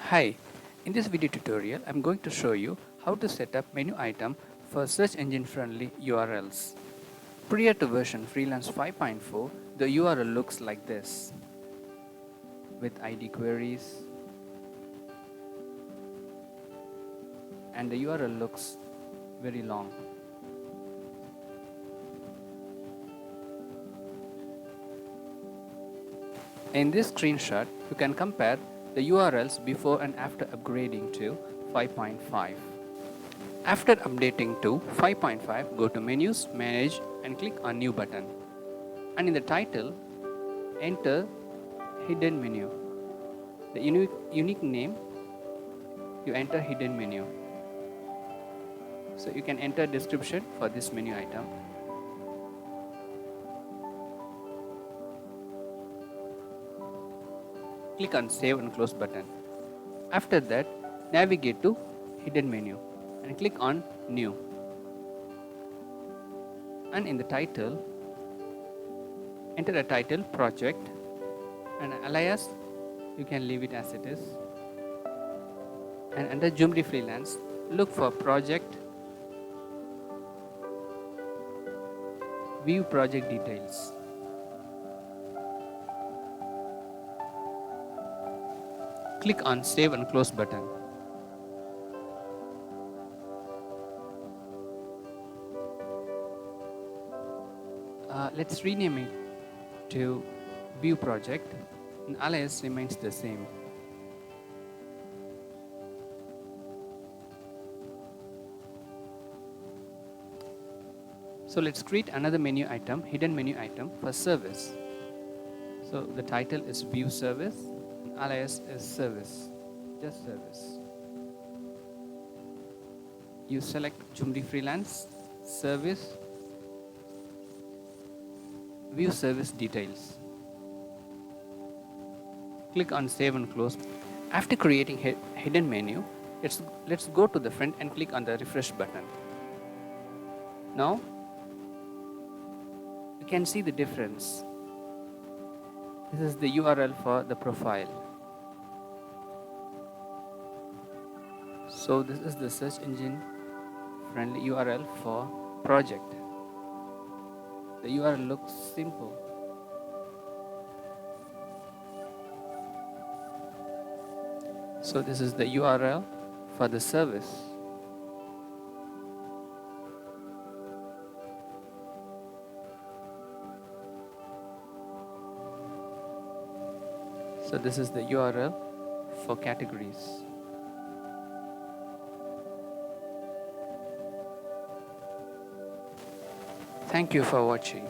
Hi, in this video tutorial I'm going to show you how to set up menu item for search engine friendly URLs. Prior to version Freelance 5.4, the URL looks like this with ID queries, and the URL looks very long. In this screenshot, you can compare the URLs before and after upgrading to 5.5. After updating to 5.5, go to Menus, Manage and click on New button. And in the title, enter Hidden Menu. The unique name, you enter Hidden Menu. So you can enter description for this menu item. Click on Save and Close button. After that, navigate to Hidden Menu and click on New. And in the title, enter a title, project, and alias, you can leave it as it is. And under JoomBri Freelance, look for project, view project details. Click on Save and Close button. Let's rename it to View Project, and alias remains the same. So let's create another menu item, hidden menu item for service. So the title is View Service, and alias is Service, just Service. You select JoomBri Freelance, Service, View Service Details. Click on Save and Close. After creating hidden menu, let's go to the front and click on the refresh button. Now you can see the difference. This is the URL for the profile. So this is the search engine friendly URL for project. The URL looks simple. So this is the URL for the service. So this is the URL for categories. Thank you for watching.